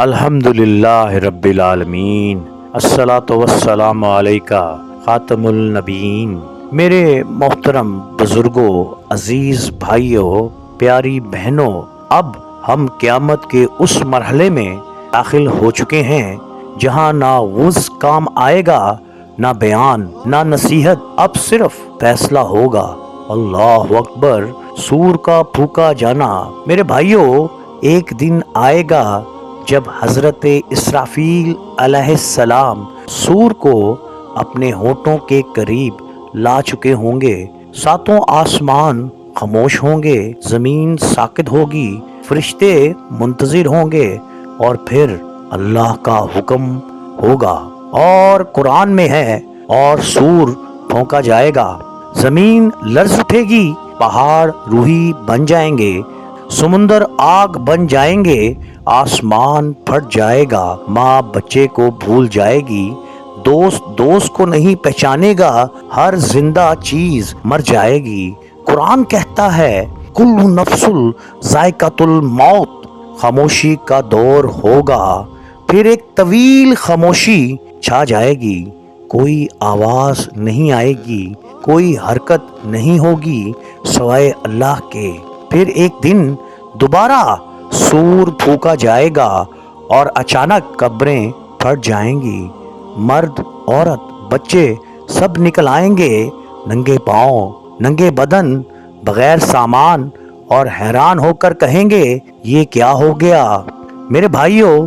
الحمدللہ رب العالمین، الصلاۃ والسلام علیکہ خاتم النبیین۔ میرے محترم بزرگوں، عزیز بھائیوں، پیاری بہنوں، اب ہم قیامت کے اس مرحلے میں داخل ہو چکے ہیں جہاں نہ وعظ کام آئے گا، نہ بیان، نہ نصیحت، اب صرف فیصلہ ہوگا۔ اللہ اکبر، سور کا پھونکا جانا۔ میرے بھائیوں، ایک دن آئے گا جب حضرت اسرافیل علیہ السلام سور کو اپنے ہونٹوں کے قریب لا چکے ہوں گے، ساتوں آسمان خاموش ہوں گے، زمین ساکت ہوگی، فرشتے منتظر ہوں گے، اور پھر اللہ کا حکم ہوگا۔ اور قرآن میں ہے، اور سور پھونکا جائے گا، زمین لرز اٹھے گی، پہاڑ روئی بن جائیں گے، سمندر آگ بن جائیں گے، آسمان پھٹ جائے گا، ماں بچے کو بھول جائے گی، دوست کو نہیں پہچانے گا، ہر زندہ چیز مر جائے گی۔ قرآن کہتا ہے کل نفس ذائقۃ الموت، خاموشی کا دور ہوگا، پھر ایک طویل خاموشی چھا جائے گی، کوئی آواز نہیں آئے گی، کوئی حرکت نہیں ہوگی سوائے اللہ کے۔ پھر ایک دن دوبارہ سور پھونکا جائے گا اور اچانک قبریں پھٹ جائیں گی، مرد، عورت، بچے سب نکل آئیں گے، ننگے پاؤں، ننگے بدن، بغیر سامان، اور حیران ہو کر کہیں گے یہ کیا ہو گیا؟ میرے بھائیوں،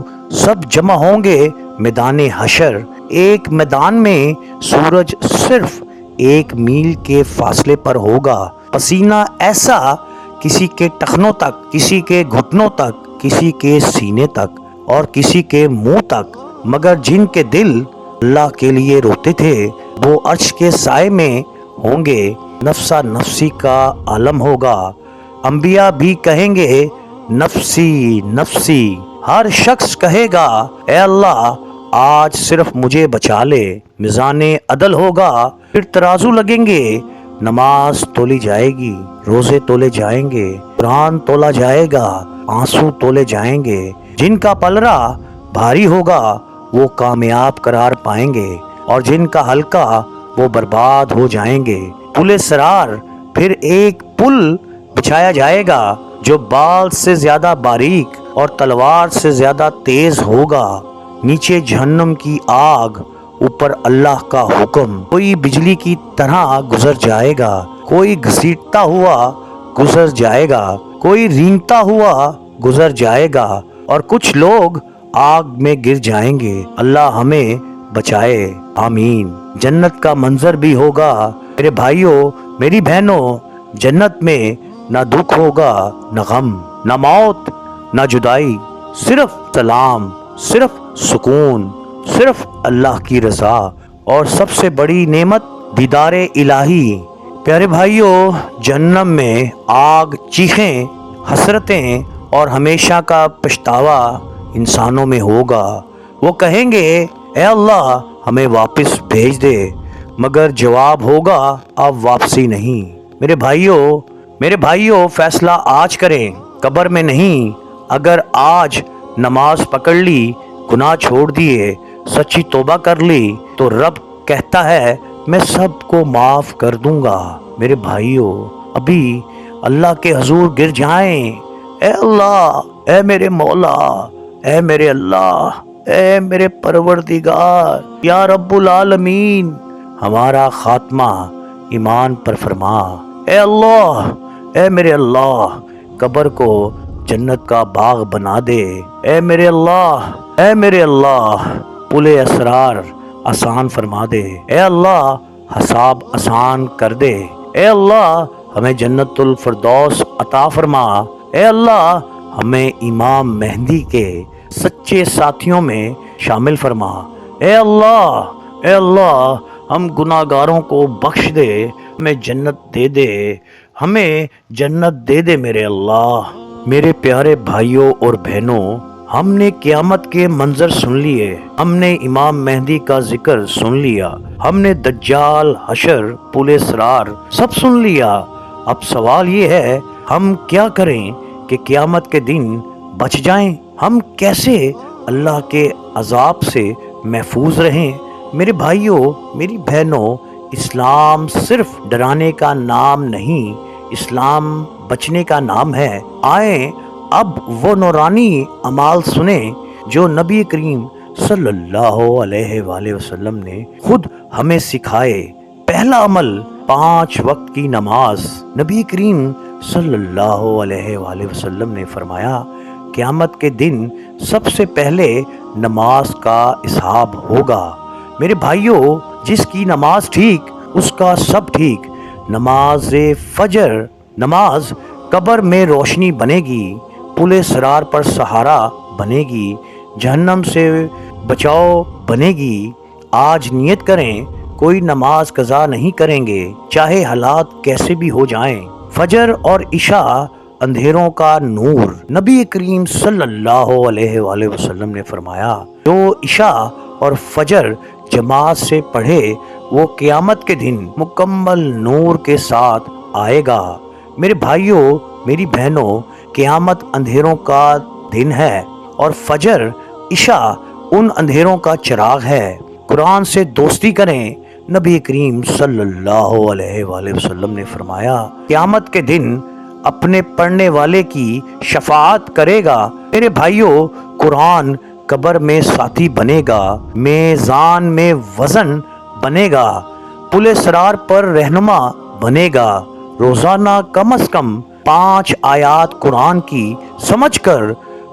سب جمع ہوں گے میدان حشر۔ ایک میدان میں سورج صرف 1 میل کے فاصلے پر ہوگا، پسینہ ایسا کسی کے ٹخنوں تک، کسی کے گھٹنوں تک، کسی کے سینے تک، اور کسی کے منہ تک، مگر جن کے دل اللہ کے لیے روتے تھے وہ عرش کے سائے میں ہوں گے۔ نفسا نفسی کا عالم ہوگا، انبیاء بھی کہیں گے نفسی نفسی، ہر شخص کہے گا اے اللہ آج صرف مجھے بچا لے۔ میزان عدل ہوگا، پھر ترازو لگیں گے، نماز تولی جائے گی، روزے تولے جائیں گے، قرآن تولا جائے گا، آنسو تولے جائیں گے، جن کا پلڑا بھاری ہوگا وہ کامیاب قرار پائیں گے، اور جن کا ہلکا وہ برباد ہو جائیں گے۔ پل سرار، پھر ایک پل بچھایا جائے گا جو بال سے زیادہ باریک اور تلوار سے زیادہ تیز ہوگا، نیچے جہنم کی آگ، اوپر اللہ کا حکم، کوئی بجلی کی طرح گزر جائے گا، کوئی گھسیٹتا ہوا گزر جائے گا، کوئی رینگتا ہوا گزر جائے گا، اور کچھ لوگ آگ میں گر جائیں گے۔ اللہ ہمیں بچائے، آمین۔ جنت کا منظر بھی ہوگا میرے بھائیوں، میری بہنوں، جنت میں نہ دکھ ہوگا، نہ غم، نہ موت، نہ جدائی، صرف سلام، صرف سکون، صرف اللہ کی رضا، اور سب سے بڑی نعمت دیدار الہی۔ پیارے بھائیوں، جہنم میں آگ، چیخیں، حسرتیں اور ہمیشہ کا پچھتاوا انسانوں میں ہوگا۔ وہ کہیں گے اے اللہ ہمیں واپس بھیج دے، مگر جواب ہوگا اب واپسی نہیں۔ میرے بھائیوں، فیصلہ آج کریں، قبر میں نہیں۔ اگر آج نماز پکڑ لی، گناہ چھوڑ دیے، سچی توبہ کر لی، تو رب کہتا ہے میں سب کو معاف کر دوں گا۔ میرے بھائیوں، ابھی اللہ کے حضور گر جائیں، اے اللہ، اے میرے مولا، اے میرے اللہ، اے میرے پروردگار، یا رب العالمین، ہمارا خاتمہ ایمان پر فرما۔ اے اللہ، اے میرے اللہ، قبر کو جنت کا باغ بنا دے۔ اے میرے اللہ، اے میرے اللہ، پل اسرار آسان فرما دے۔ اے اللہ، حساب آسان کر دے۔ اے اللہ، ہمیں جنت الفردوس عطا فرما۔ اے اللہ، ہمیں امام مہدی کے سچے ساتھیوں میں شامل فرما۔ اے اللہ، اے اللہ، ہم گناہگاروں کو بخش دے، ہمیں جنت دے دے، ہمیں جنت دے دے میرے اللہ۔ میرے پیارے بھائیوں اور بہنوں، ہم نے قیامت کے منظر سن لیے، ہم نے امام مہدی کا ذکر سن لیا، ہم نے دجال، حشر، پل سرار سب سن لیا۔ اب سوال یہ ہے ہم کیا کریں کہ قیامت کے دن بچ جائیں؟ ہم کیسے اللہ کے عذاب سے محفوظ رہیں۔ میرے بھائیوں، میری بہنوں، اسلام صرف ڈرانے کا نام نہیں، اسلام بچنے کا نام ہے۔ آئیں اب وہ نورانی اعمال سنیں جو نبی کریم صلی اللہ علیہ وآلہ وسلم نے خود ہمیں سکھائے۔ پہلا عمل 5 وقت کی نماز۔ نبی کریم صلی اللہ علیہ وآلہ وسلم نے فرمایا، قیامت کے دن سب سے پہلے نماز کا حساب ہوگا۔ میرے بھائیوں، جس کی نماز ٹھیک اس کا سب ٹھیک۔ نماز فجر، نماز قبر میں روشنی بنے گی، پل صراط پر سہارا بنے گی، جہنم سے بچاؤ بنے گی۔ آج نیت کریں، کوئی نماز قضا نہیں کریں گے، چاہے حالات کیسے بھی ہو جائیں۔ فجر اور عشاء اندھیروں کا نور۔ نبی کریم صلی اللہ علیہ وآلہ وسلم نے فرمایا، جو عشاء اور فجر جماعت سے پڑھے وہ قیامت کے دن مکمل نور کے ساتھ آئے گا۔ میرے بھائیوں، میری بہنوں، قیامت اندھیروں کا دن ہے اور فجر عشاء ان اندھیروں کا چراغ ہے۔ قرآن سے دوستی کریں۔ نبی کریم صلی اللہ علیہ وآلہ وسلم نے فرمایا، قیامت کے دن اپنے پڑھنے والے کی شفاعت کرے گا۔ میرے بھائیوں، قرآن قبر میں ساتھی بنے گا، میزان میں وزن بنے گا، پل صراط پر رہنما بنے گا۔ روزانہ کم از کم 5 آیات قرآن کی سمجھ کر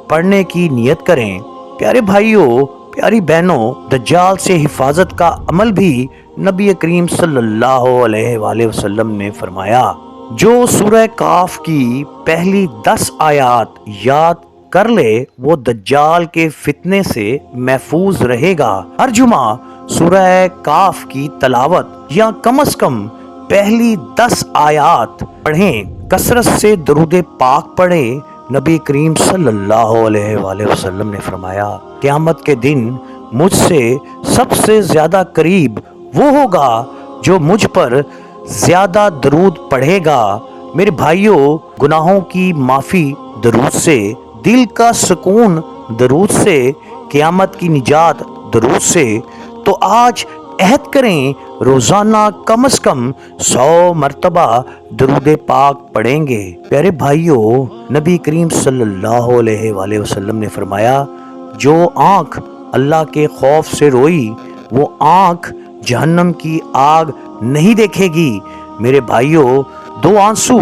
پڑھنے کی نیت کریں۔ پیارے بھائیوں، پیاری بہنوں، دجال سے حفاظت کا عمل بھی نبی کریم صلی اللہ علیہ وآلہ وسلم نے فرمایا۔ جو سورہ کاف کی پہلی 10 آیات یاد کر لے وہ دجال کے فتنے سے محفوظ رہے گا۔ ہر جمعہ سورہ کاف کی تلاوت یا کم از کم پہلی 10 آیات پڑھیں، کثرت سے درود پاک پڑھیں۔ نبی کریم صلی اللہ علیہ وآلہ وسلم نے فرمایا، قیامت کے دن مجھ سے سب سے زیادہ قریب وہ ہوگا جو مجھ پر زیادہ درود پڑھے گا۔ میرے بھائیوں، گناہوں کی معافی درود سے، دل کا سکون درود سے، قیامت کی نجات درود سے۔ تو آج عہد کریں، روزانہ کم از کم 100 مرتبہ درود پاک پڑھیں گے۔ پیارے بھائیوں، نبی کریم صلی اللہ علیہ وآلہ وسلم نے فرمایا، جو آنکھ اللہ کے خوف سے روئی وہ آنکھ جہنم کی آگ نہیں دیکھے گی۔ میرے بھائیوں، 2 آنسو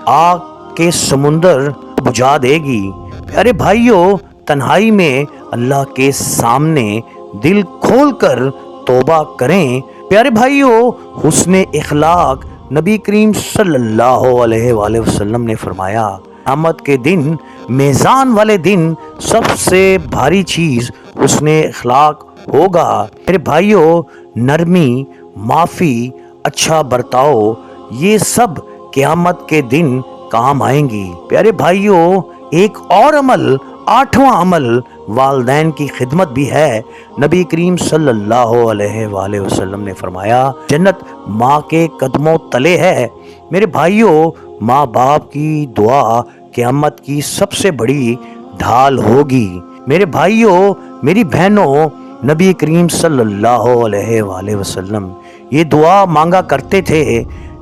آگ کے سمندر بجھا دے گی۔ پیارے بھائیوں، تنہائی میں اللہ کے سامنے دل کھول کر توبہ کریں۔ پیارے بھائیوں، حسن اخلاق۔ نبی کریم صلی اللہ علیہ وآلہ وسلم نے فرمایا، قیامت کے دن، میزان والے دن، سب سے بھاری چیز حسن اخلاق ہوگا۔ میرے بھائیوں، نرمی، معافی، اچھا برتاؤ، یہ سب قیامت کے دن کام آئیں گی۔ پیارے بھائیوں، ایک اور عمل، 8واں عمل والدین کی خدمت بھی ہے۔ نبی کریم صلی اللہ علیہ وآلہ وسلم نے فرمایا، جنت ماں کے قدموں تلے ہے۔ میرے بھائیوں، ماں باپ کی دعا قیامت کی سب سے بڑی ڈھال ہوگی۔ میرے بھائیوں، میری بہنوں، نبی کریم صلی اللہ علیہ وآلہ وسلم یہ دعا مانگا کرتے تھے،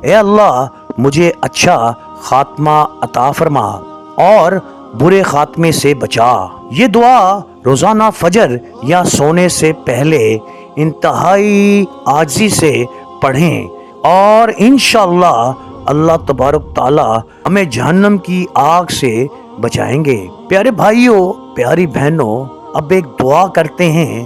اے اللہ مجھے اچھا خاتمہ عطا فرما اور برے خاتمے سے بچا۔ یہ دعا روزانہ فجر یا سونے سے پہلے انتہائی عاجزی سے پڑھیں اور انشاءاللہ اللہ تبارک تعالی ہمیں جہنم کی آگ سے بچائیں گے۔ پیارے بھائیوں، پیاری بہنوں، اب ایک دعا کرتے ہیں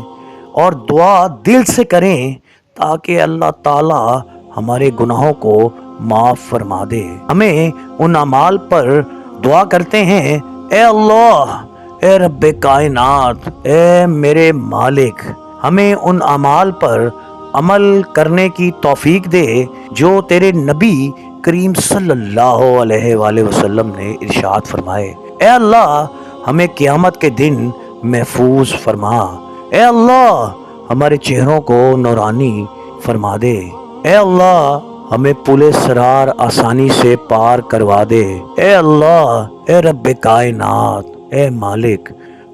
اور دعا دل سے کریں تاکہ اللہ تعالی ہمارے گناہوں کو معاف فرما دے۔ ہمیں ان اعمال پر دعا کرتے ہیں، اے اللہ، اے رب کائنات، اے میرے مالک، ہمیں ان اعمال پر عمل کرنے کی توفیق دے جو تیرے نبی کریم صلی اللہ علیہ وآلہ وسلم نے ارشاد فرمائے۔ اے اللہ، ہمیں قیامت کے دن محفوظ فرما۔ اے اللہ، ہمارے چہروں کو نورانی فرما دے۔ اے اللہ، ہمیں پل صراط آسانی سے پار کروا دے۔ اے اللہ، اے رب کائنات، اے مالک،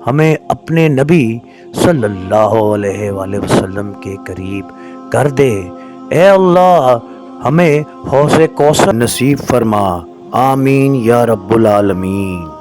ہمیں اپنے نبی صلی اللہ علیہ وآلہ وسلم کے قریب کر دے۔ اے اللہ ہمیں حوض کوثر نصیب فرما، آمین یا رب العالمین۔